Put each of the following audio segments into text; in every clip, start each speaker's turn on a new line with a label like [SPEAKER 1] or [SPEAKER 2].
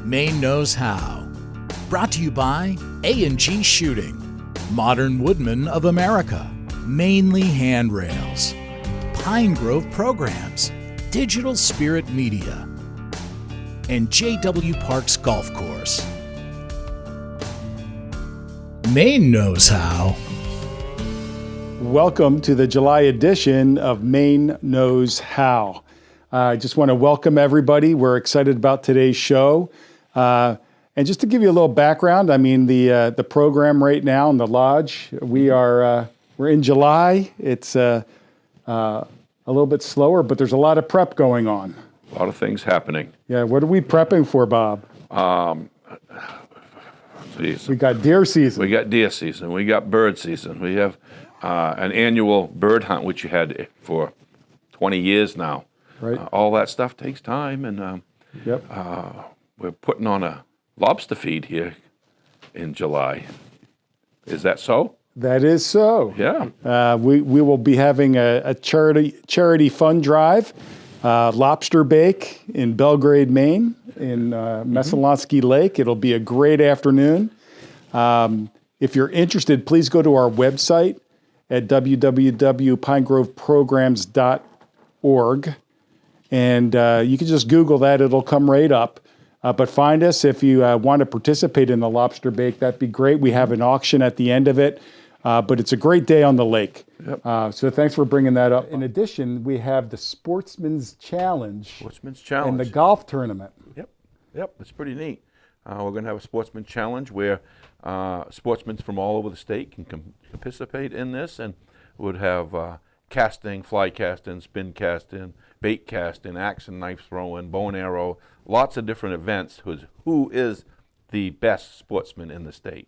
[SPEAKER 1] Maine Knows Howe. Brought to you by A&G Shooting, Modern Woodmen of America, Mainly Handrails, Pine Grove Programs, Digital Spirit Media, and J.W. Parks Golf Course. Maine Knows How.
[SPEAKER 2] Welcome to the July edition of Maine Knows How. I just want to welcome everybody. We're excited about today's show. And just to give you a little background, I mean, the program right now in the lodge, we're in July. It's a little bit slower, but there's a lot of prep going on.
[SPEAKER 3] A lot of things happening.
[SPEAKER 2] Yeah, what are we prepping for, Bob? We got deer season.
[SPEAKER 3] We got deer season. We got bird season. We have an annual bird hunt, which you had for 20 years now.
[SPEAKER 2] Right.
[SPEAKER 3] All that stuff takes time, and
[SPEAKER 2] Yep.
[SPEAKER 3] We're putting on a lobster feed here in July. Is that so?
[SPEAKER 2] That is so.
[SPEAKER 3] Yeah.
[SPEAKER 2] We will be having a charity fund drive, lobster bake in Belgrade, Maine, in Messalonsky Lake. It'll be a great afternoon. If you're interested, please go to our website at www.pinegroveprograms.org. And you can just Google that. It'll come right up. But find us if you want to participate in the lobster bake. That'd be great. We have an auction at the end of it. But it's a great day on the lake.
[SPEAKER 3] Yep.
[SPEAKER 2] So thanks for bringing that up. In addition, we have the Sportsman's Challenge.
[SPEAKER 3] Sportsman's Challenge.
[SPEAKER 2] And the golf tournament.
[SPEAKER 3] Yep. It's pretty neat. We're going to have a Sportsman Challenge where sportsmen from all over the state can participate in this, and would have casting, fly casting, spin casting, bait casting, axe and knife throwing, bow and arrow, lots of different events. Who is the best sportsman in the state?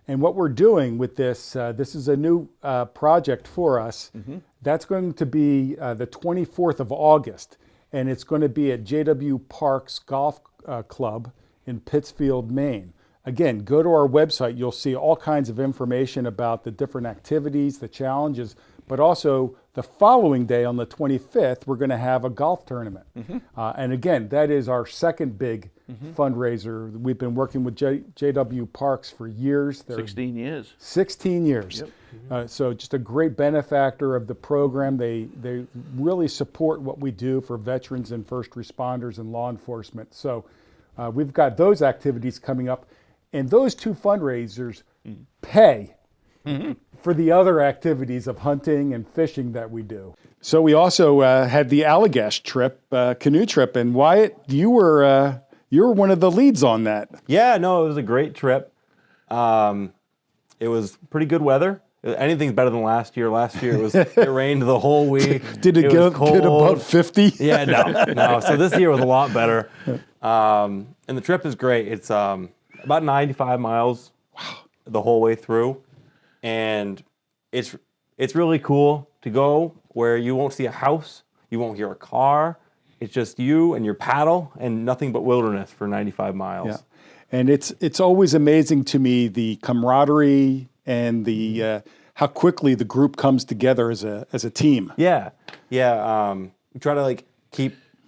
[SPEAKER 2] And what we're doing with this, this is a new project for us. Mm-hmm. That's going to be the 24th of August, and it's going to be at J.W. Parks Golf Club in Pittsfield, Maine. Again, go to our website. You'll see all kinds of information about the different activities, the challenges, but also the following day on the 25th, we're going to have a golf tournament. Mm-hmm. And again, that is our second big fundraiser. We've been working with J.W. Parks for years.
[SPEAKER 3] 16 years.
[SPEAKER 2] 16 years. Yep. So just a great benefactor of the program. They really support what we do for veterans and first responders and law enforcement. So we've got those activities coming up. And those two fundraisers pay for the other activities of hunting and fishing that we do. So we also had the Allagash trip, canoe trip, and Wyatt, you were one of the leads on that.
[SPEAKER 4] Yeah, no, it was a great trip. It was pretty good weather. Anything's better than last year. Last year it rained the whole week.
[SPEAKER 2] Did it get above 50?
[SPEAKER 4] Yeah, no. So this year was a lot better. And the trip is great. It's about 95 miles the whole way through. And it's really cool to go where you won't see a house, you won't hear a car. It's just you and your paddle and nothing but wilderness for 95 miles.
[SPEAKER 2] Yeah. And it's always amazing to me, the camaraderie and the how quickly the group comes together as a team.
[SPEAKER 4] Yeah. We try to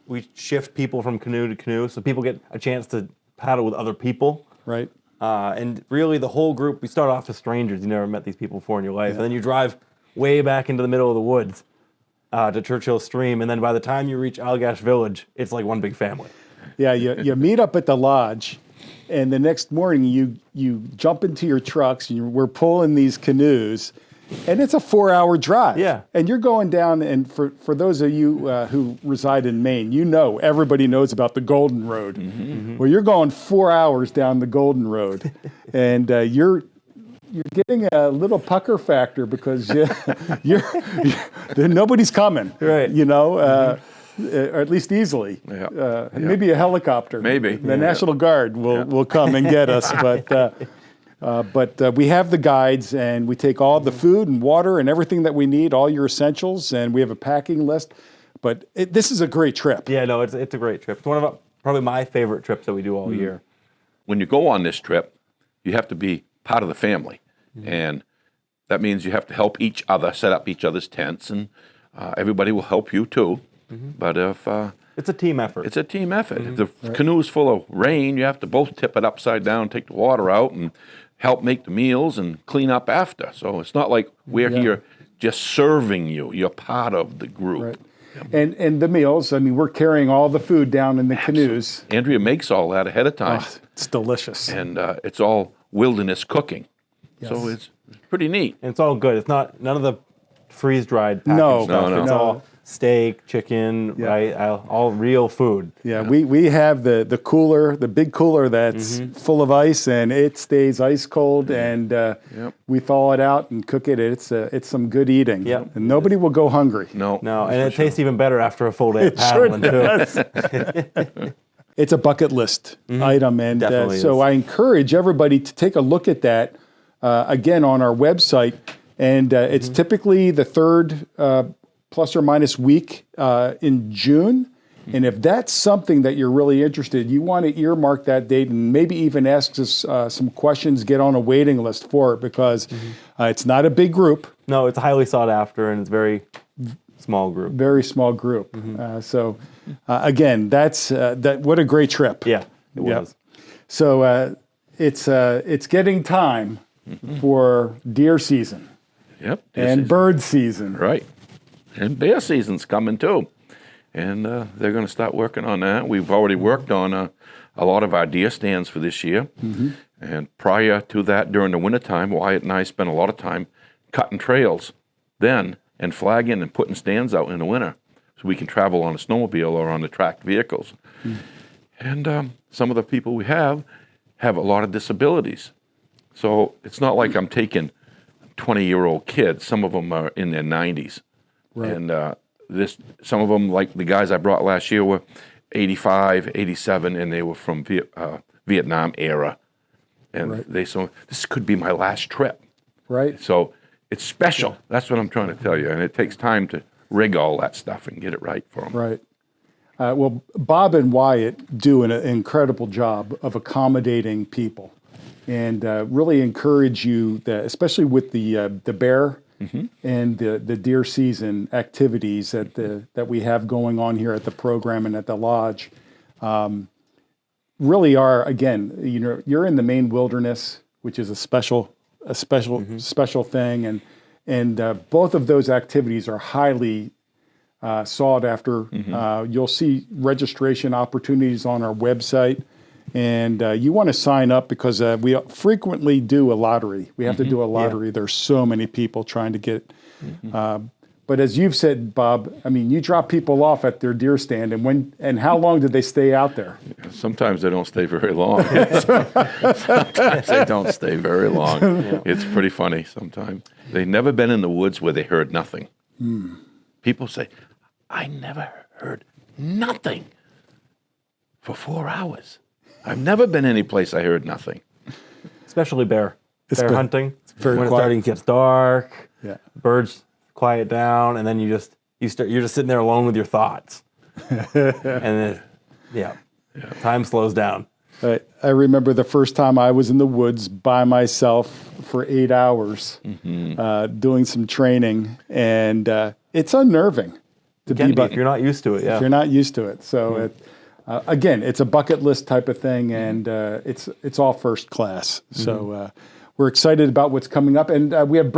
[SPEAKER 4] we shift people from canoe to canoe so people get a chance to paddle with other people.
[SPEAKER 2] Right.
[SPEAKER 4] And really the whole group, we start off as strangers. You never met these people before in your life. Yeah. And then you drive way back into the middle of the woods to Churchill Stream. And then by the time you reach Allagash Village, it's like one big family.
[SPEAKER 2] Yeah, you meet up at the lodge, and the next morning you jump into your trucks, and we're pulling these canoes, and it's a 4-hour drive.
[SPEAKER 4] Yeah.
[SPEAKER 2] And you're going down, and for those of you who reside in Maine, everybody knows about the Golden Road. Mm-hmm. Mm-hmm. Well, you're going 4 hours down the Golden Road, and you're getting a little pucker factor because nobody's coming.
[SPEAKER 4] Right.
[SPEAKER 2] Or at least easily.
[SPEAKER 3] Yeah.
[SPEAKER 2] Maybe a helicopter.
[SPEAKER 3] Maybe.
[SPEAKER 2] The National Guard will come and get us, but we have the guides, and we take all the food and water and everything that we need, all your essentials, and we have a packing list. But this is a great trip.
[SPEAKER 4] Yeah, no, it's a great trip. It's one of probably my favorite trips that we do all year.
[SPEAKER 3] When you go on this trip, you have to be part of the family. And that means you have to help each other, set up each other's tents, and everybody will help you too. But if
[SPEAKER 4] It's a team effort.
[SPEAKER 3] It's a team effort. If the canoe's full of rain, you have to both tip it upside down, take the water out, and help make the meals and clean up after. So it's not like we're here just serving you. You're part of the group.
[SPEAKER 2] Right. And the meals, I mean, we're carrying all the food down in the canoes.
[SPEAKER 3] Andrea makes all that ahead of time.
[SPEAKER 2] Oh, it's delicious.
[SPEAKER 3] And it's all wilderness cooking. So it's pretty neat.
[SPEAKER 4] And it's all good. It's not none of the freeze-dried packaged
[SPEAKER 2] No,
[SPEAKER 4] stuff.
[SPEAKER 3] no.
[SPEAKER 4] It's all steak, chicken, right? All real food.
[SPEAKER 2] Yeah, we have the cooler, the big cooler that's full of ice, and it stays ice cold, and we thaw it out and cook it. It's some good eating.
[SPEAKER 4] Yep.
[SPEAKER 2] And nobody will go hungry.
[SPEAKER 3] No,
[SPEAKER 4] And it tastes even better after a full day of paddling, too.
[SPEAKER 2] It's a bucket list item, and
[SPEAKER 4] Definitely
[SPEAKER 2] so
[SPEAKER 4] is.
[SPEAKER 2] I encourage everybody to take a look at that again on our website. And it's typically the third plus or minus week in June. And if that's something that you're really interested, you want to earmark that date and maybe even ask us some questions, get on a waiting list for it, because it's not a big group.
[SPEAKER 4] No, it's highly sought after, and it's very small group.
[SPEAKER 2] Very small group. So again, that's what a great trip.
[SPEAKER 4] Yeah, it
[SPEAKER 2] Yep.
[SPEAKER 4] was.
[SPEAKER 2] So it's getting time for deer season
[SPEAKER 3] Yep.
[SPEAKER 2] and bird season.
[SPEAKER 3] Right. And bear season's coming too. And they're going to start working on that. We've already worked on a lot of our deer stands for this year. And prior to that, during the wintertime, Wyatt and I spent a lot of time cutting trails then and flagging and putting stands out in the winter so we can travel on a snowmobile or on the tracked vehicles. And some of the people we have a lot of disabilities. So it's not like I'm taking 20-year-old kids. Some of them are in their 90s.
[SPEAKER 2] Right.
[SPEAKER 3] And some of them, like the guys I brought last year, were 85, 87, and they were from Vietnam era. And they said, this could be my last trip.
[SPEAKER 2] Right.
[SPEAKER 3] So it's special. That's what I'm trying to tell you. And it takes time to rig all that stuff and get it right for them.
[SPEAKER 2] Right. Well, Bob and Wyatt do an incredible job of accommodating people, and really encourage you, that, especially with the bear and the deer season activities that we have going on here at the program and at the lodge. Really are, again, you're in the Maine wilderness, which is a special thing, and both of those activities are highly sought after. You'll see registration opportunities on our website, and you want to sign up because we frequently do a lottery. We have to do a lottery. There's so many people trying to get. But as you've said, Bob, I mean, you drop people off at their deer stand, and how long did they stay out there?
[SPEAKER 3] Sometimes they don't stay very long. Sometimes they don't stay very long. It's pretty funny sometimes. They've never been in the woods where they heard nothing. People say, I never heard nothing for 4 hours. I've never been any place I heard nothing.
[SPEAKER 4] Especially bear hunting.
[SPEAKER 2] very
[SPEAKER 4] when
[SPEAKER 2] quiet.
[SPEAKER 4] it gets dark,
[SPEAKER 2] Yeah.
[SPEAKER 4] birds quiet down, and then you're just sitting there alone with your thoughts. And then, time slows down.
[SPEAKER 2] I remember the first time I was in the woods by myself for 8 hours doing some training, and it's unnerving to be
[SPEAKER 4] If you're not used to it,
[SPEAKER 2] if you're not used to it. So again, it's a bucket list type of thing, and it's all first class. So we're excited about what's coming up, and we have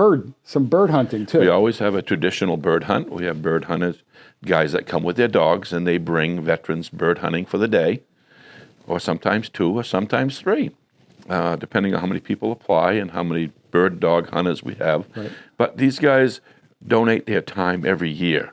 [SPEAKER 2] some bird hunting too.
[SPEAKER 3] We always have a traditional bird hunt. We have bird hunters, guys that come with their dogs, and they bring veterans bird hunting for the day, or sometimes 2, or sometimes 3, depending on how many people apply and how many bird dog hunters we have.
[SPEAKER 2] Right.
[SPEAKER 3] But these guys donate their time every year.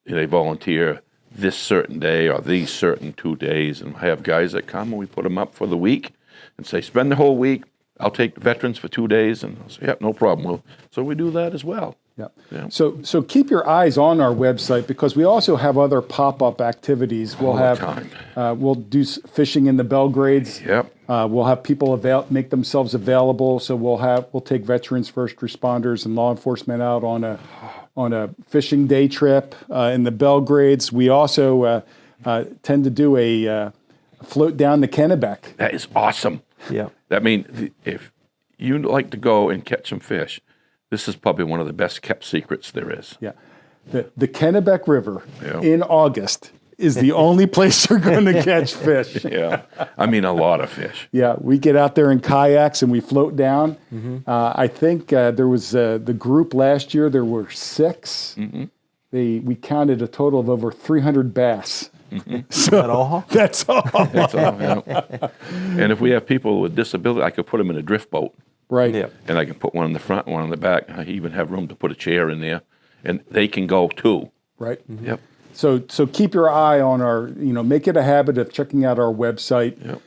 [SPEAKER 3] They volunteer this certain day or these certain 2 days, and I have guys that come and we put them up for the week and say, spend the whole week. I'll take the veterans for 2 days, and I'll say, yep, no problem. So we do that as well.
[SPEAKER 2] Yeah.
[SPEAKER 3] Yeah.
[SPEAKER 2] So keep your eyes on our website, because we also have other pop-up activities. We'll
[SPEAKER 3] All the
[SPEAKER 2] have
[SPEAKER 3] time.
[SPEAKER 2] we'll do fishing in the Belgrades.
[SPEAKER 3] Yep.
[SPEAKER 2] We'll have people make themselves available. So we'll take veterans, first responders, and law enforcement out on a fishing day trip in the Belgrades. We also tend to do a float down the Kennebec.
[SPEAKER 3] That is awesome.
[SPEAKER 4] Yeah.
[SPEAKER 3] That means if you like to go and catch some fish, this is probably one of the best kept secrets there is.
[SPEAKER 2] Yeah. The Kennebec River
[SPEAKER 3] Yeah.
[SPEAKER 2] in August is the only place they're going to catch fish.
[SPEAKER 3] Yeah, I mean a lot of fish.
[SPEAKER 2] Yeah, we get out there in kayaks and we float down. I think there was the group last year. There were 6. We counted a total of over 300 bass. So
[SPEAKER 4] That all?
[SPEAKER 2] that's all.
[SPEAKER 3] That's all, yeah. And if we have people with disability, I could put them in a drift boat,
[SPEAKER 2] Right.
[SPEAKER 4] Yeah.
[SPEAKER 3] and I can put one in the front, one in the back. I even have room to put a chair in there, and they can go too.
[SPEAKER 2] Right.
[SPEAKER 3] Yep.
[SPEAKER 2] So keep your eye on our, make it a habit of checking out our website,
[SPEAKER 3] Yep.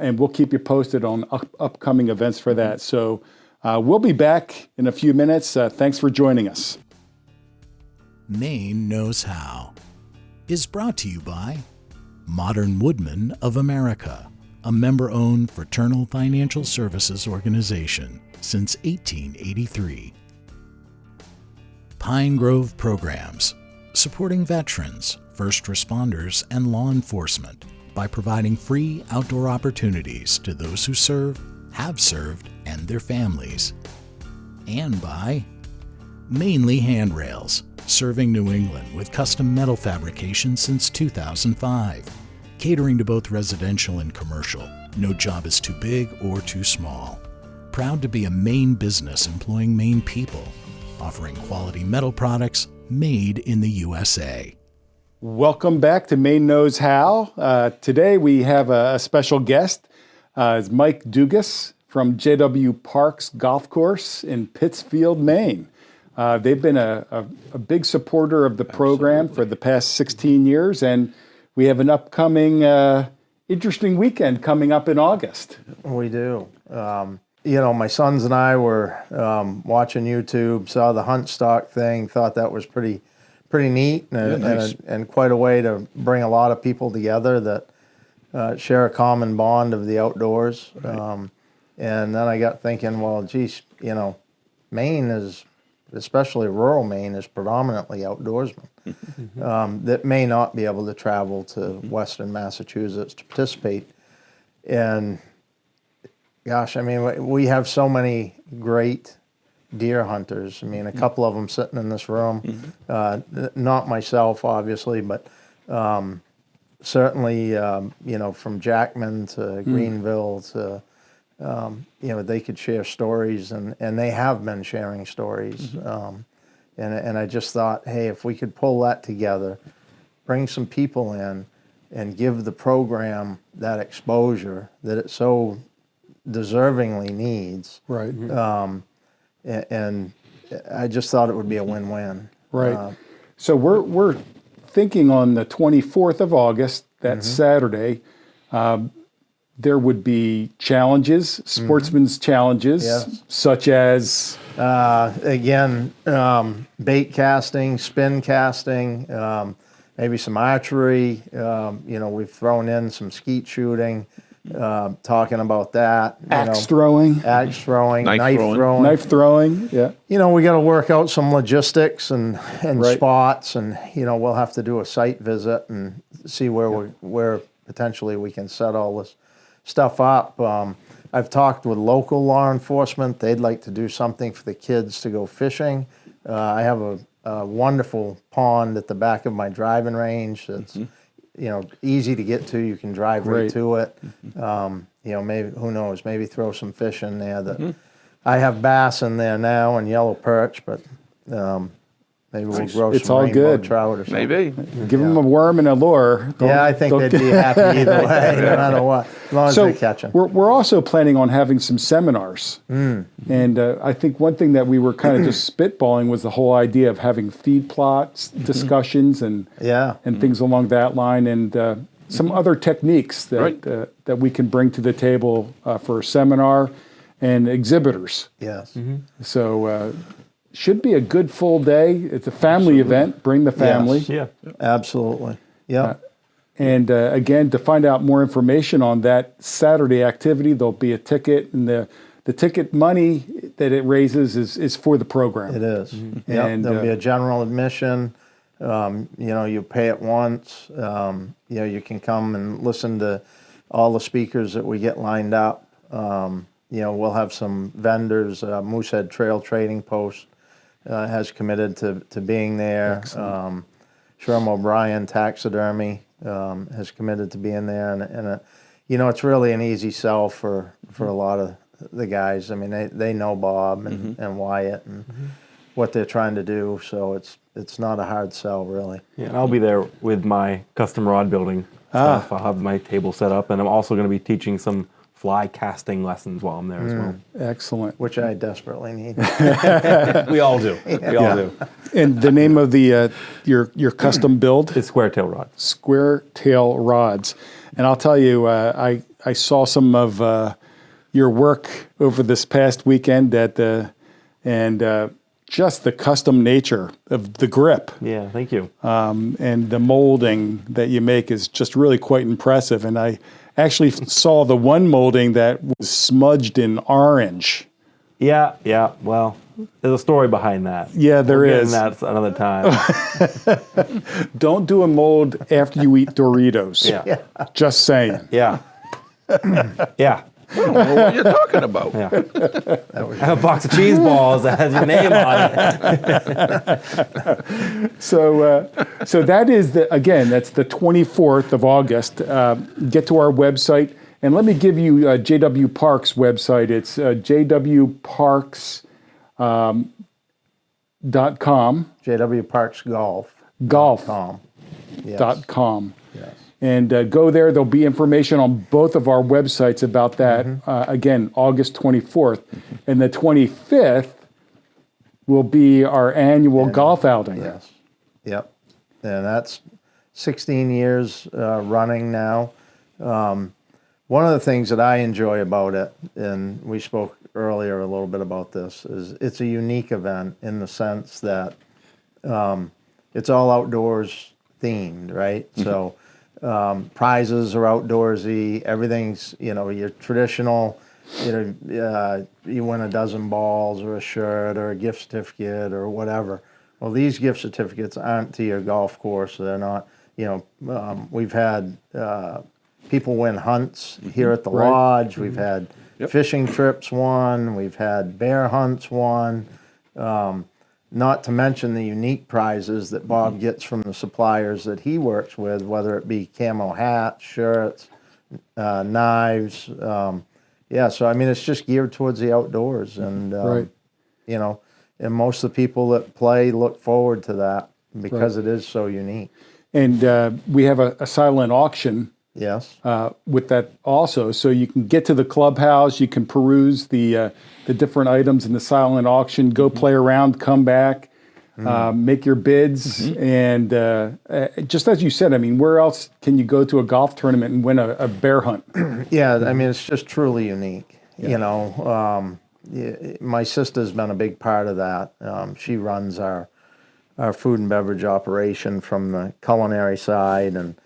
[SPEAKER 2] and we'll keep you posted on upcoming events for that. So we'll be back in a few minutes. Thanks for joining us.
[SPEAKER 1] Maine Knows How is brought to you by Modern Woodmen of America, a member-owned fraternal financial services organization since 1883. Pine Grove Programs, supporting veterans, first responders, and law enforcement by providing free outdoor opportunities to those who serve, have served, and their families. And by Mainly Handrails, serving New England with custom metal fabrication since 2005, catering to both residential and commercial. No job is too big or too small. Proud to be a Maine business employing Maine people, offering quality metal products made in the USA.
[SPEAKER 2] Welcome back to Maine Knows How. Today we have a special guest. It's Mike Dugas from J.W. Parks Golf Course in Pittsfield, Maine. They've been a big supporter of the program for the past 16 years, and we have an upcoming interesting weekend coming up in August.
[SPEAKER 5] We do. My sons and I were watching YouTube, saw the hunt stock thing, thought that was pretty neat, and,
[SPEAKER 3] nice.
[SPEAKER 5] and quite a way to bring a lot of people together that share a common bond of the outdoors.
[SPEAKER 3] Right.
[SPEAKER 5] And then I got thinking, well, geez, Maine is, especially rural Maine, is predominantly outdoorsmen that may not be able to travel to Western Massachusetts to participate. And gosh, I mean, we have so many great deer hunters. I mean, a couple of them sitting in this room. Not myself, obviously, but certainly, from Jackman to Greenville to, they could share stories, and they have been sharing stories. And I just thought, hey, if we could pull that together, bring some people in, and give the program that exposure that it so deservingly needs.
[SPEAKER 2] Right.
[SPEAKER 5] And I just thought it would be a win-win.
[SPEAKER 2] Right. So we're thinking on the 24th of August, that Saturday, there would be challenges, sportsman's challenges,
[SPEAKER 5] Yes.
[SPEAKER 2] such as
[SPEAKER 5] Again, bait casting, spin casting, maybe some archery. We've thrown in some skeet shooting, talking about that.
[SPEAKER 2] axe throwing,
[SPEAKER 5] Axe throwing,
[SPEAKER 3] Knife
[SPEAKER 5] knife
[SPEAKER 3] throwing.
[SPEAKER 5] throwing.
[SPEAKER 2] knife throwing. Yeah.
[SPEAKER 5] We got to work out some logistics and
[SPEAKER 2] Right.
[SPEAKER 5] spots, and we'll have to do a site visit and see where potentially we can set all this stuff up. I've talked with local law enforcement. They'd like to do something for the kids to go fishing. I have a wonderful pond at the back of my driving range that's easy to get to. You can drive right
[SPEAKER 2] Right.
[SPEAKER 5] to it. Maybe, who knows, maybe throw some fish in there. That I have bass in there now and yellow perch, but maybe we'll grow
[SPEAKER 2] It's
[SPEAKER 5] some
[SPEAKER 2] all
[SPEAKER 5] rainbow
[SPEAKER 2] good.
[SPEAKER 5] trout or something.
[SPEAKER 3] Maybe.
[SPEAKER 2] Give them a worm and a lure.
[SPEAKER 5] Yeah, I think they'd be happy either way, no matter what, as long as
[SPEAKER 2] So
[SPEAKER 5] they catch them.
[SPEAKER 2] we're also planning on having some seminars. And I think one thing that we were kind of just spitballing was the whole idea of having feed plots, discussions, and
[SPEAKER 5] Yeah.
[SPEAKER 2] things along that line, and some other techniques that
[SPEAKER 3] Right.
[SPEAKER 2] that we can bring to the table for a seminar and exhibitors.
[SPEAKER 5] Yes.
[SPEAKER 2] So should be a good full day. It's a family event. Bring the family.
[SPEAKER 5] Yes.
[SPEAKER 4] Yeah.
[SPEAKER 5] Absolutely. Yeah.
[SPEAKER 2] And again, to find out more information on that Saturday activity, there'll be a ticket, and the ticket money that it raises is for the program.
[SPEAKER 5] It is. Yep.
[SPEAKER 2] And,
[SPEAKER 5] There'll be a general admission. You pay it once. You can come and listen to all the speakers that we get lined up. We'll have some vendors. Moosehead Trail Trading Post has committed to being there. Sherm O'Brien Taxidermy has committed to being there, and it's really an easy sell for a lot of the guys. I mean, they know Bob and Wyatt and what they're trying to do, so it's not a hard sell, really.
[SPEAKER 4] Yeah, and I'll be there with my custom rod building stuff. I'll have my table set up, and I'm also going to be teaching some fly casting lessons while I'm there as well.
[SPEAKER 2] Excellent.
[SPEAKER 5] Which I desperately need.
[SPEAKER 4] We all do. We all do.
[SPEAKER 2] And the name of the your custom build?
[SPEAKER 4] It's square tail rod.
[SPEAKER 2] Square tail rods. And I'll tell you, I saw some of your work over this past weekend and just the custom nature of the grip.
[SPEAKER 4] Yeah, thank you.
[SPEAKER 2] And the molding that you make is just really quite impressive. And I actually saw the one molding that was smudged in orange.
[SPEAKER 4] Yeah. Well, there's a story behind that.
[SPEAKER 2] Yeah, there is.
[SPEAKER 4] That's another time.
[SPEAKER 2] Don't do a mold after you eat Doritos.
[SPEAKER 4] Yeah.
[SPEAKER 2] Just saying.
[SPEAKER 4] Yeah. Yeah.
[SPEAKER 3] I don't know what you're talking about.
[SPEAKER 4] Yeah. I have a box of cheese balls that has your name on it.
[SPEAKER 2] So that is that's the 24th of August. Get to our website, and let me give you J.W. Parks' website. It's jwparks.com.
[SPEAKER 5] J.W. Parks Golf.
[SPEAKER 2] Golf.com.
[SPEAKER 5] Yes. Yes.
[SPEAKER 2] And go there. There'll be information on both of our websites about that. Again, August 24th. And the 25th will be our annual golf outing.
[SPEAKER 5] Yes. Yep. And that's 16 years running now. One of the things that I enjoy about it, and we spoke earlier a little bit about this, is it's a unique event in the sense that it's all outdoors themed, right? So prizes are outdoorsy. Everything's, your traditional, you win a dozen balls or a shirt or a gift certificate or whatever. Well, these gift certificates aren't to your golf course. They're not, we've had people win hunts here at the lodge. We've had fishing trips won. We've had bear hunts won. Not to mention the unique prizes that Bob gets from the suppliers that he works with, whether it be camo hats, shirts, knives. So I mean, it's just geared towards the outdoors, and and most of the people that play look forward to that because it is so unique.
[SPEAKER 2] And we have a silent auction.
[SPEAKER 5] Yes.
[SPEAKER 2] With that also, so you can get to the clubhouse, you can peruse the different items in the silent auction, go play around, come back, make your bids, and just as you said, I mean, where else can you go to a golf tournament and win a bear hunt?
[SPEAKER 5] Yeah, I mean, it's just truly unique. My sister's been a big part of that. She runs our food and beverage operation from the culinary side, and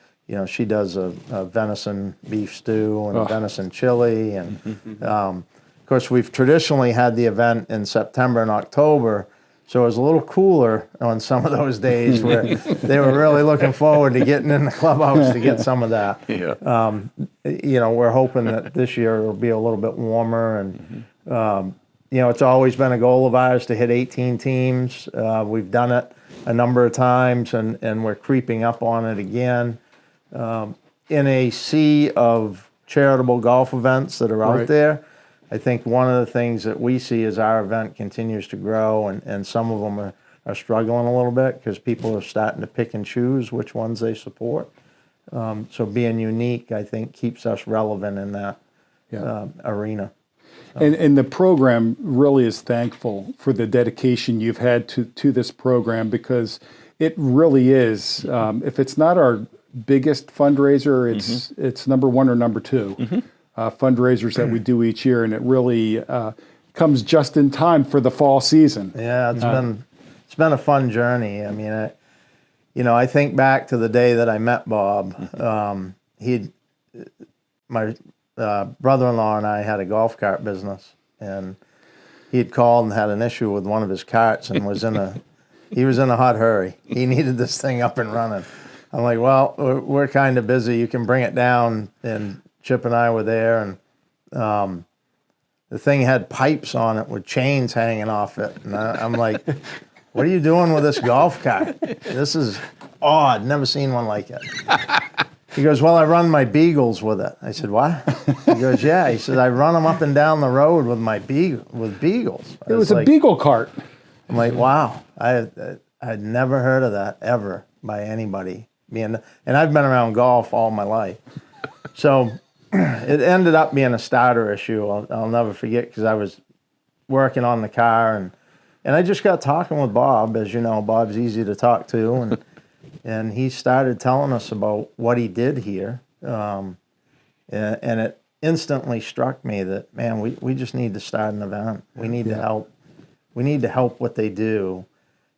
[SPEAKER 5] she does a venison beef stew and a venison chili. And of course, we've traditionally had the event in September and October, so it was a little cooler on some of those days where they were really looking forward to getting in the clubhouse to get some of that. We're hoping that this year it'll be a little bit warmer. And, it's always been a goal of ours to hit 18 teams. We've done it a number of times, and we're creeping up on it again. In a sea of charitable golf events that are out there, I think one of the things that we see is our event continues to grow, and some of them are struggling a little bit because people are starting to pick and choose which ones they support. So being unique, I think, keeps us relevant in that arena.
[SPEAKER 2] And the program really is thankful for the dedication you've had to this program, because it really is, if it's not our biggest fundraiser, it's number one or number two fundraisers that we do each year, and it really comes just in time for the fall season.
[SPEAKER 5] Yeah, it's been a fun journey. I mean, I think back to the day that I met Bob. My brother-in-law and I had a golf cart business, and he had called and had an issue with one of his carts, and he was in a hot hurry. He needed this thing up and running. I'm like, well, we're kind of busy. You can bring it down. And Chip and I were there, and the thing had pipes on it with chains hanging off it. And I'm like, what are you doing with this golf cart? This is odd. Never seen one like it. He goes, well, I run my beagles with it. I said, what? He goes, yeah. He said, I run them up and down the road with my beagles.
[SPEAKER 2] It was a beagle cart.
[SPEAKER 5] I'm like, wow. I'd never heard of that ever by anybody. And I've been around golf all my life. So it ended up being a starter issue. I'll never forget, because I was working on the car, and I just got talking with Bob. As you know, Bob's easy to talk to, and he started telling us about what he did here, and it instantly struck me that, man, we just need to start an event. We need to help. We need to help what they do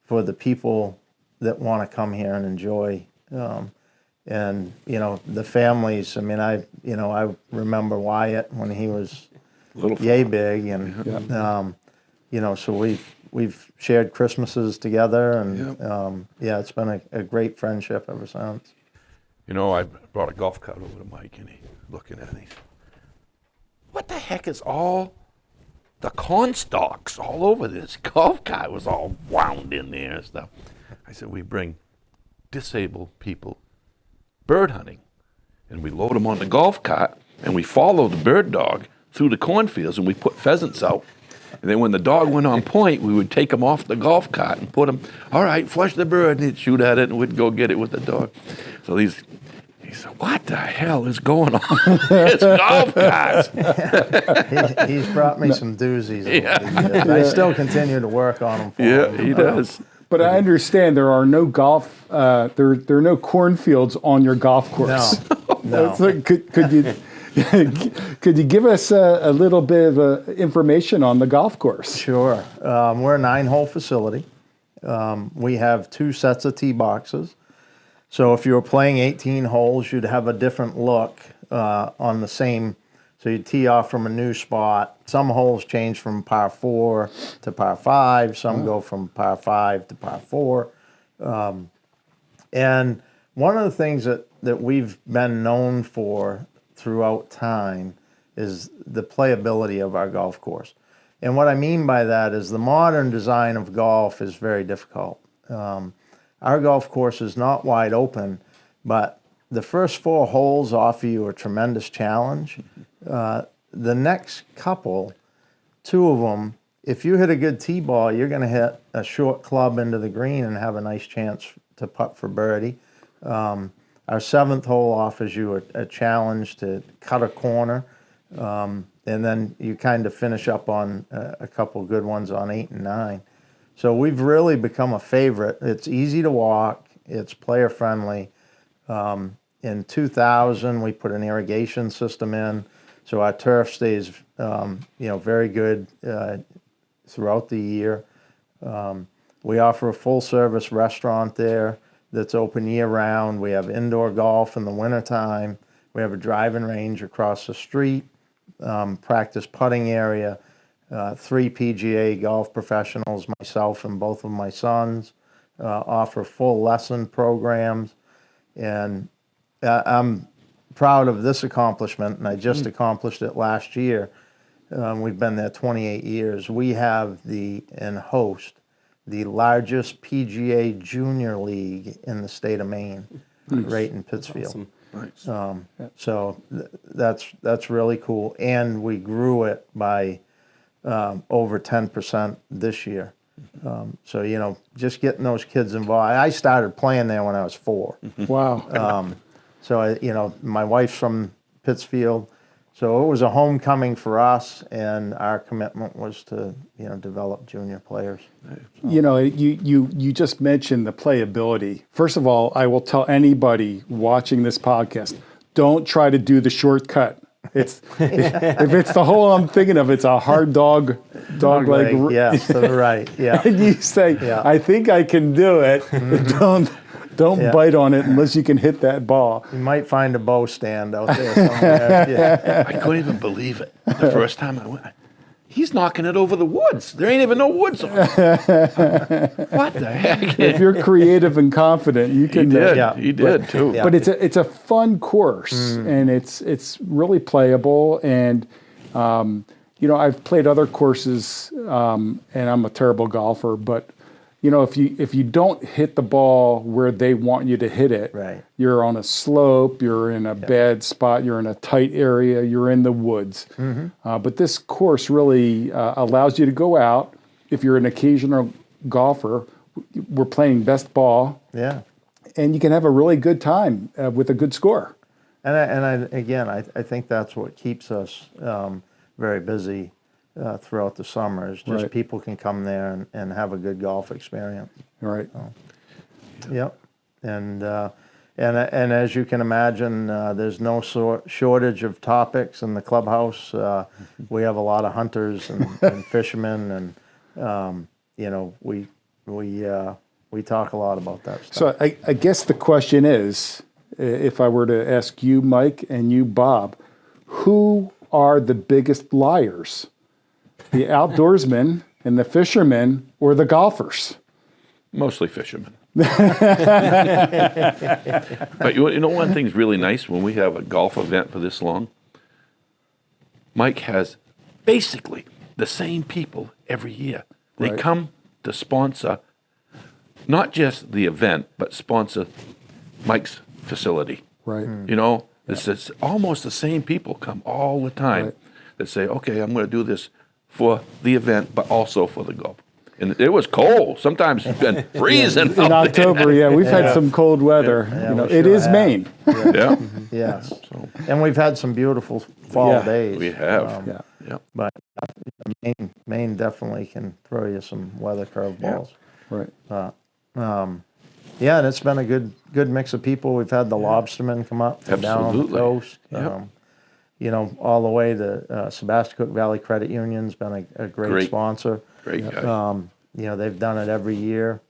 [SPEAKER 5] for the people that want to come here and enjoy. And the families. I mean, I remember Wyatt when he was yay big, and so we've shared Christmases together, and it's been a great friendship ever since.
[SPEAKER 3] I brought a golf cart over to Mike, and he's looking at it. What the heck is all the corn stalks all over this golf cart? Was all wound in there and stuff. I said, we bring disabled people bird hunting, and we load them on the golf cart, and we follow the bird dog through the cornfields, and we put pheasants out. And then when the dog went on point, we would take him off the golf cart and put him, all right, flush the bird, and he'd shoot at it, and we'd go get it with the dog. So he said, what the hell is going on with this golf carts?
[SPEAKER 5] He's brought me some doozies over the years. I still continue to work on them for him.
[SPEAKER 3] He does.
[SPEAKER 2] But I understand there are no there are no cornfields on your golf course.
[SPEAKER 5] No.
[SPEAKER 2] So could you give us a little bit of information on the golf course?
[SPEAKER 5] Sure. We're a 9-hole facility. We have 2 sets of tee boxes. So if you were playing 18 holes, you'd have a different look on the same. So you tee off from a new spot. Some holes change from par 4 to par 5. Some go from par 5 to par 4. And one of the things that we've been known for throughout time is the playability of our golf course. And what I mean by that is the modern design of golf is very difficult. Our golf course is not wide open, but the first 4 holes offer you a tremendous challenge. The next couple, 2 of them, if you hit a good tee ball, you're going to hit a short club into the green and have a nice chance to putt for birdie. Our 7th hole offers you a challenge to cut a corner, and then you kind of finish up on a couple good ones on 8 and 9. So we've really become a favorite. It's easy to walk. It's player friendly. In 2000, we put an irrigation system in, so our turf stays, very good throughout the year. We offer a full-service restaurant there that's open year-round. We have indoor golf in the wintertime. We have a driving range across the street, practice putting area, 3 PGA golf professionals, myself and both of my sons, offer full lesson programs. And I'm proud of this accomplishment, and I just accomplished it last year. We've been there 28 years. We have and host the largest PGA Junior League in the state of Maine, right in Pittsfield.
[SPEAKER 4] Awesome.
[SPEAKER 3] Nice.
[SPEAKER 5] So that's really cool. And we grew it by over 10% this year. So, just getting those kids involved. I started playing there when I was 4.
[SPEAKER 2] Wow.
[SPEAKER 5] So, my wife's from Pittsfield. So it was a homecoming for us, and our commitment was to, develop junior players.
[SPEAKER 2] You just mentioned the playability. First of all, I will tell anybody watching this podcast, don't try to do the shortcut. If it's the hole I'm thinking of, it's a hard dog leg.
[SPEAKER 5] Yes, to the right. Yeah.
[SPEAKER 2] And you say, I think I can do it. Mm-hmm. Don't bite on it unless you can hit that ball.
[SPEAKER 5] You might find a bow stand out there somewhere. Yeah.
[SPEAKER 3] I couldn't even believe it. The first time I went, he's knocking it over the woods. There ain't even no woods on it. What the heck?
[SPEAKER 2] If you're creative and confident, you can.
[SPEAKER 3] He did too.
[SPEAKER 2] Yeah. But it's a fun course, and it's really playable. And I've played other courses, and I'm a terrible golfer, but if you don't hit the ball where they want you to hit it,
[SPEAKER 5] Right.
[SPEAKER 2] you're on a slope, you're in a bad spot, you're in a tight area, you're in the woods. But this course really allows you to go out. If you're an occasional golfer, we're playing best ball,
[SPEAKER 5] Yeah.
[SPEAKER 2] and you can have a really good time with a good score.
[SPEAKER 5] I think that's what keeps us very busy throughout the summer. Is just
[SPEAKER 2] Right.
[SPEAKER 5] people can come there and have a good golf experience.
[SPEAKER 2] Right.
[SPEAKER 5] Yep. And as you can imagine, there's no shortage of topics in the clubhouse. We have a lot of hunters and fishermen, and we talk a lot about that stuff.
[SPEAKER 2] So I guess the question is, if I were to ask you, Mike, and you, Bob, who are the biggest liars? The outdoorsmen and the fishermen, or the golfers?
[SPEAKER 3] Mostly fishermen. But one thing's really nice when we have a golf event for this long. Mike has basically the same people every year. They
[SPEAKER 2] Right.
[SPEAKER 3] come to sponsor not just the event, but sponsor Mike's facility.
[SPEAKER 2] Right.
[SPEAKER 3] This is almost the same people come all the time
[SPEAKER 2] Right.
[SPEAKER 3] that say, okay, I'm going to do this for the event, but also for the golf. And it was cold. Sometimes it's been freezing
[SPEAKER 2] In October, we've had some cold weather.
[SPEAKER 5] we
[SPEAKER 2] It
[SPEAKER 5] sure
[SPEAKER 2] is
[SPEAKER 5] have.
[SPEAKER 2] Maine.
[SPEAKER 3] Yeah,
[SPEAKER 5] Yes. And we've had some beautiful fall
[SPEAKER 2] Yeah.
[SPEAKER 5] days.
[SPEAKER 3] we have.
[SPEAKER 2] Yeah.
[SPEAKER 3] Yeah.
[SPEAKER 5] But Maine definitely can throw you some weather curveballs.
[SPEAKER 2] Right.
[SPEAKER 5] Yeah, and it's been a good mix of people. We've had the lobstermen come up from down on the
[SPEAKER 3] Absolutely.
[SPEAKER 5] coast.
[SPEAKER 3] Yep.
[SPEAKER 5] All the way to Sebasticook Valley Credit Union's been a great sponsor.
[SPEAKER 3] Great guy.
[SPEAKER 5] They've done it every year.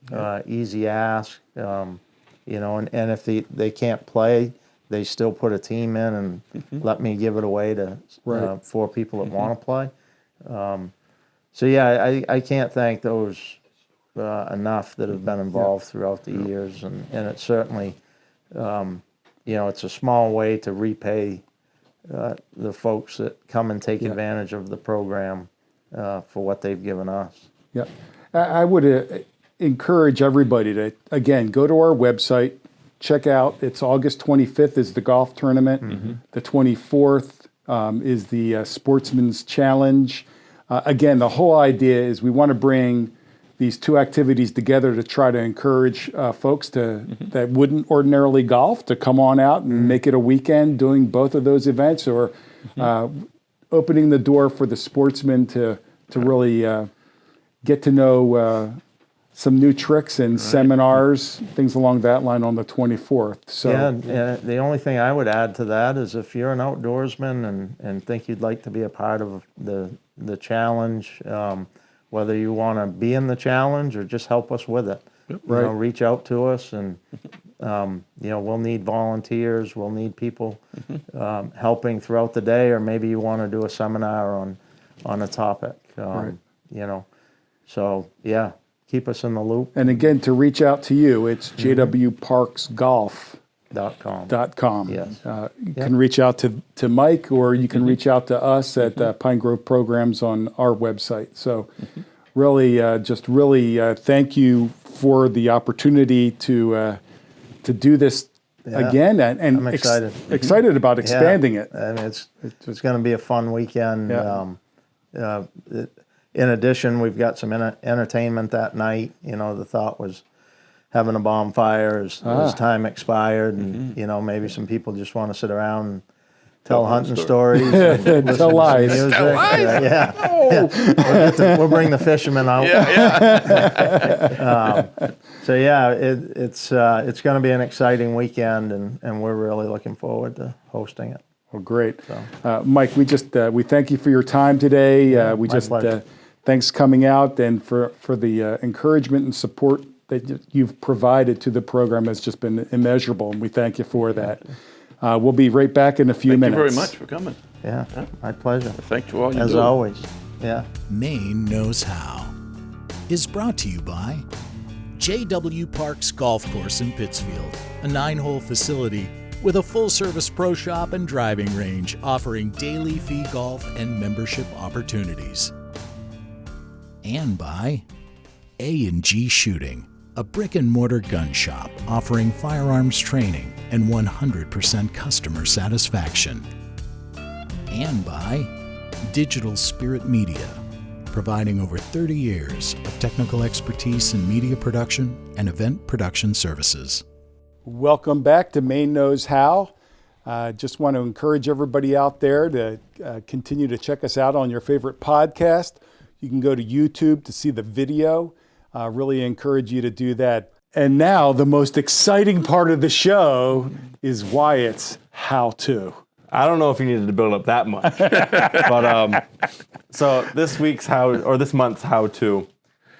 [SPEAKER 5] Easy ask. And if they can't play, they still put a team in and let me give it away to
[SPEAKER 2] Right.
[SPEAKER 5] 4 people that want to play. I can't thank those enough that have been involved throughout the years, and it's certainly, it's a small way to repay the folks that come and take advantage of the program for what they've given us.
[SPEAKER 2] Yeah. I would encourage everybody to, again, go to our website, check out, it's August 25th is the golf tournament. The 24th is the Sportsman's Challenge. Again, the whole idea is we want to bring these two activities together to try to encourage folks that wouldn't ordinarily golf to come on out and make it a weekend doing both of those events, or opening the door for the sportsmen to really get to know some new tricks and seminars, things along that line on the 24th. So
[SPEAKER 5] And the only thing I would add to that is if you're an outdoorsman and think you'd like to be a part of the challenge, whether you want to be in the challenge or just help us with it,
[SPEAKER 2] Right.
[SPEAKER 5] reach out to us, and we'll need volunteers, we'll need people helping throughout the day, or maybe you want to do a seminar on a topic. So keep us in the loop.
[SPEAKER 2] And again, to reach out to you, it's jwparksgolf.com.
[SPEAKER 5] Yes.
[SPEAKER 2] You can reach out to Mike, or you can reach out to us at Pine Grove Programs on our website. So really thank you for the opportunity to do this again. And
[SPEAKER 5] I'm excited.
[SPEAKER 2] Excited about expanding it.
[SPEAKER 5] And it's going to be a fun weekend.
[SPEAKER 2] Yeah.
[SPEAKER 5] In addition, we've got some entertainment that night. The thought was having a bonfire as time expired, and maybe some people just want to sit around and tell hunting stories, and listen to some
[SPEAKER 2] lies.
[SPEAKER 5] music.
[SPEAKER 3] Tell lies?
[SPEAKER 5] We'll bring the fishermen out. It's going to be an exciting weekend, and we're really looking forward to hosting it.
[SPEAKER 2] Well, great. Mike, we thank you for your time today.
[SPEAKER 5] My pleasure.
[SPEAKER 2] Thanks coming out, and for the encouragement and support that you've provided to the program has just been immeasurable, and we thank you for that. We'll be right back in a few minutes.
[SPEAKER 3] Thank you very much for coming.
[SPEAKER 5] Yeah, my pleasure.
[SPEAKER 3] Thanks to all you do.
[SPEAKER 5] As always. Yeah.
[SPEAKER 1] Maine Knows How is brought to you by J.W. Parks Golf Course in Pittsfield, a 9-hole facility with a full-service pro shop and driving range offering daily fee golf and membership opportunities. And by A&G Shooting, a brick-and-mortar gun shop offering firearms training and 100% customer satisfaction. And by Digital Spirit Media, providing over 30 years of technical expertise in media production and event production services.
[SPEAKER 2] Welcome back to Maine Knows Howe. Just want to encourage everybody out there to continue to check us out on your favorite podcast. You can go to YouTube to see the video. Really encourage you to do that. And now the most exciting part of the show is Wyatt's Howe To.
[SPEAKER 4] I don't know if you needed to build up that much, but so this month's How To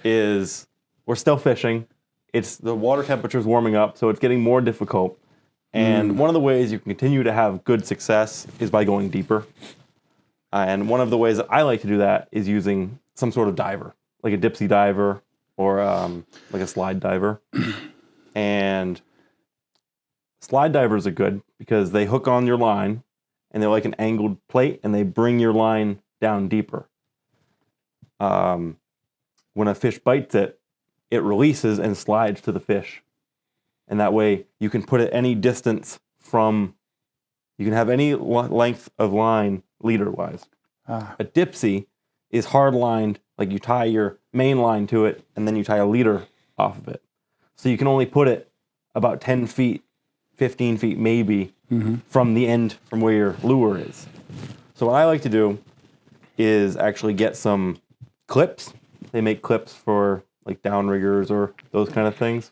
[SPEAKER 4] is we're still fishing. It's the water temperature is warming up, so it's getting more difficult. And one of the ways you can continue to have good success is by going deeper. And one of the ways that I like to do that is using some sort of diver, like a dipsy diver or like a slide diver. And slide divers are good because they hook on your line and they're like an angled plate and they bring your line down deeper. When a fish bites it, it releases and slides to the fish. And that way you can put it any distance you can have any length of line leader-wise. A dipsy is hard-lined, like you tie your main line to it and then you tie a leader off of it. So you can only put it about 10 feet, 15 feet maybe from the end from where your lure is. So what I like to do is actually get some clips. They make clips for like downriggers or those kind of things,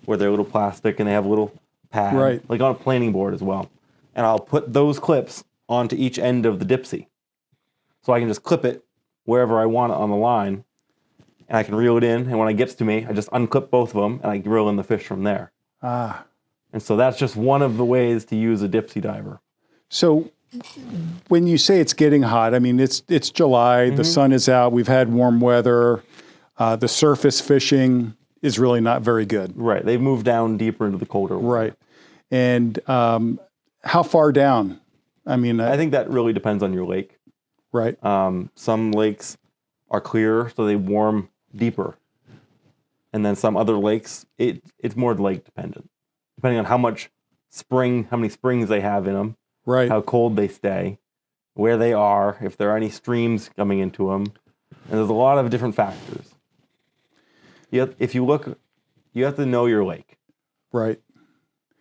[SPEAKER 4] where they're little plastic and they have a little pad, like on a planing board as well. And I'll put those clips onto each end of the dipsy. So I can just clip it wherever I want it on the line, and I can reel it in, and when it gets to me, I just unclip both of them, and I reel in the fish from there. And so that's just one of the ways to use a dipsy diver.
[SPEAKER 2] So when you say it's getting hot, I mean, it's July, the sun is out, we've had warm weather, the surface fishing is really not very good.
[SPEAKER 4] Right. They've moved down deeper into the colder water.
[SPEAKER 2] Right. And how far down? I mean,
[SPEAKER 4] I think that really depends on your lake.
[SPEAKER 2] Right.
[SPEAKER 4] Some lakes are clearer, so they warm deeper. And then some other lakes, it's more lake dependent, depending on how many springs they have in them,
[SPEAKER 2] right,
[SPEAKER 4] how cold they stay, where they are, if there are any streams coming into them. And there's a lot of different factors. If you look, you have to know your lake.
[SPEAKER 2] Right.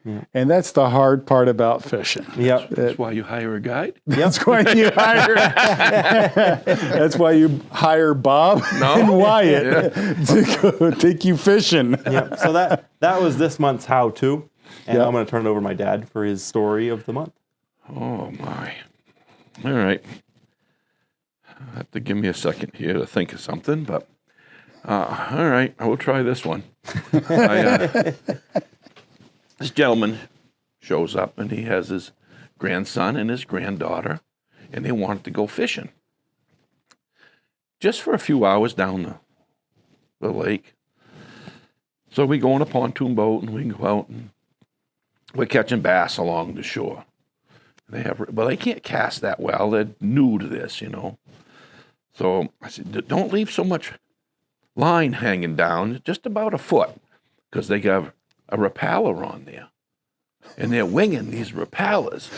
[SPEAKER 2] Yeah. And that's the hard part about fishing.
[SPEAKER 3] Yeah, that's why you hire a guide.
[SPEAKER 2] That's why you hire. That's why you hire Bob and Wyatt to go take you fishing.
[SPEAKER 4] Yeah. So that was this month's How To, and I'm going to turn it over to my dad for his story of the month.
[SPEAKER 3] Oh my! All right, I have to give me a second here to think of something, but all right, I will try this one. This gentleman shows up, and he has his grandson and his granddaughter, and they wanted to go fishing. Just for a few hours down the lake. So we go on a pontoon boat, and we go out, and we're catching bass along the shore. They can't cast that well. They're new to this, you know. So I said, don't leave so much line hanging down, just about a foot, because they got a repeller on there, and they're winging these repellers.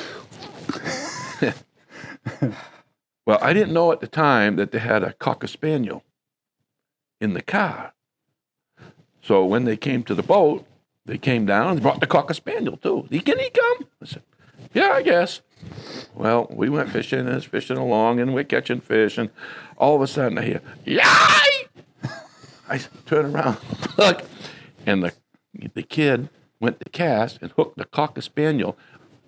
[SPEAKER 3] Well, I didn't know at the time that they had a Cocker Spaniel in the car. So when they came to the boat, they came down and brought the Cocker Spaniel too. Can he come? I said, yeah, I guess. Well, we went fishing and fishing along, and we're catching fish, and all of a sudden I hear, yay! I turn around, look, and the kid went to cast and hooked the Cocker Spaniel,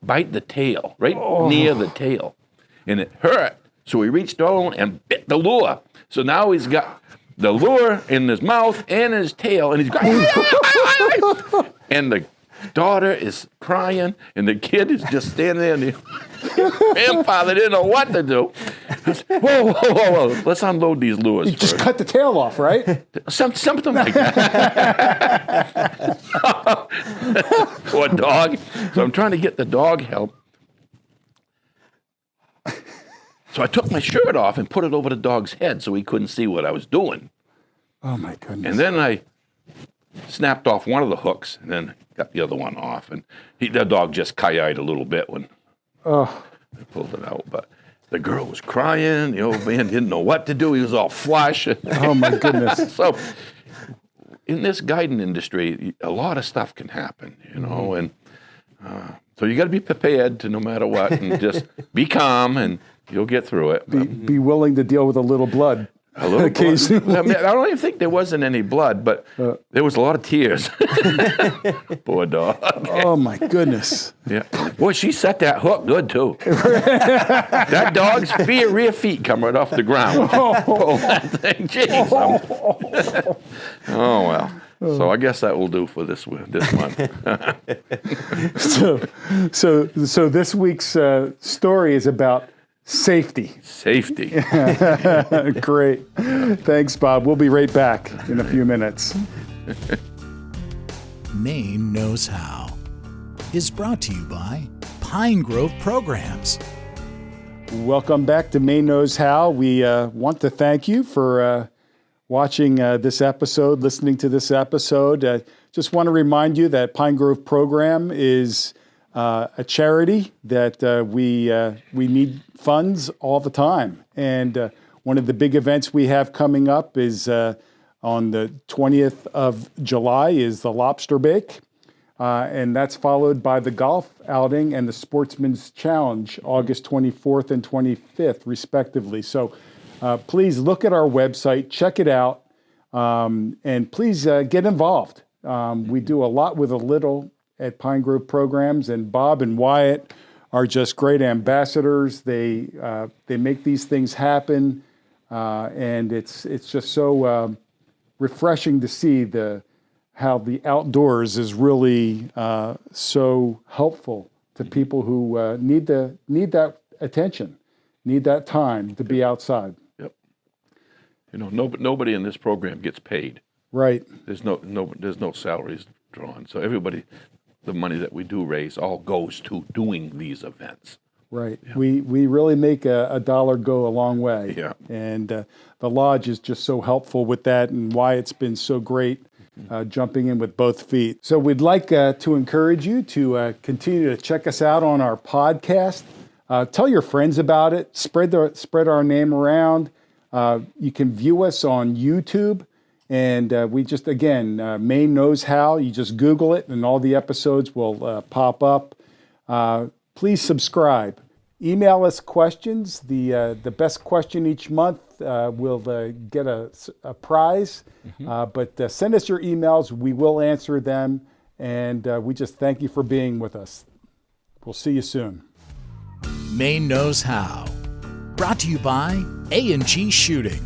[SPEAKER 3] bite the tail, right near the tail. And it hurt. So he reached down and bit the lure. So now he's got the lure in his mouth and his tail, and he's going, and the daughter is crying, and the kid is just standing there, and the grandfather didn't know what to do. He said, whoa, let's unload these lures
[SPEAKER 2] You just cut the tail off, right?
[SPEAKER 3] Something like that. Poor dog. So I'm trying to get the dog help. So I took my shirt off and put it over the dog's head so he couldn't see what I was doing.
[SPEAKER 2] Oh my goodness.
[SPEAKER 3] And then I snapped off one of the hooks and then got the other one off. And the dog just ki-yied a little bit when I pulled it out. But the girl was crying. The old man didn't know what to do. He was all flush.
[SPEAKER 2] Oh my goodness.
[SPEAKER 3] So in this guiding industry, a lot of stuff can happen, you know, and so you got to be prepared to no matter what, and just be calm, and you'll get through it.
[SPEAKER 2] Be willing to deal with a little blood.
[SPEAKER 3] A little
[SPEAKER 2] occasionally.
[SPEAKER 3] blood. I mean, I don't even think there wasn't any blood, but there was a lot of tears. Poor dog.
[SPEAKER 2] Oh my goodness.
[SPEAKER 3] Yeah. Boy, she set that hook good too. That dog's rear feet come right off the ground. Pull that thing. Jeez. Oh well. So I guess that will do for this month.
[SPEAKER 2] So this week's story is about safety.
[SPEAKER 3] Safety.
[SPEAKER 2] Great. Thanks, Bob. We'll be right back in a few minutes.
[SPEAKER 1] Maine Knows How is brought to you by Pine Grove Programs.
[SPEAKER 2] Welcome back to Maine Knows How. We want to thank you for watching this episode, listening to this episode. Just want to remind you that Pine Grove Program is a charity that we need funds all the time. And one of the big events we have coming up is on the 20th of July is the Lobster Bake. And that's followed by the golf outing and the Sportsman's Challenge, August 24th and 25th, respectively. So please look at our website, check it out, and please get involved. We do a lot with a little at Pine Grove Programs, and Bob and Wyatt are just great ambassadors. They make these things happen, and it's just so refreshing to see how the outdoors is really so helpful to people who need that attention, need that time to be outside.
[SPEAKER 3] Yep. You know, nobody in this program gets paid.
[SPEAKER 2] Right.
[SPEAKER 3] There's no salaries drawn. So everybody, the money that we do raise all goes to doing these events.
[SPEAKER 2] Right. Yeah. We really make a dollar go a long way.
[SPEAKER 3] Yeah.
[SPEAKER 2] And the Lodge is just so helpful with that, and why it's been so great jumping in with both feet. So we'd like to encourage you to continue to check us out on our podcast. Tell your friends about it. Spread our name around. You can view us on YouTube. And we just, again, Maine Knows How. You just Google it, and all the episodes will pop up. Please subscribe. Email us questions. The best question each month will get a prize. But send us your emails. We will answer them. And we just thank you for being with us. We'll see you soon.
[SPEAKER 1] Maine Knows How. Brought to you by A&G Shooting,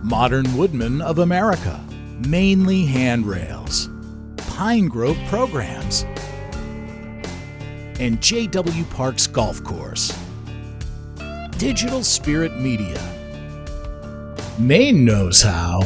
[SPEAKER 1] Modern Woodmen of America, Mainly Handrails, Pine Grove Programs, and J.W. Parks Golf Course. Digital Spirit Media. Maine Knows How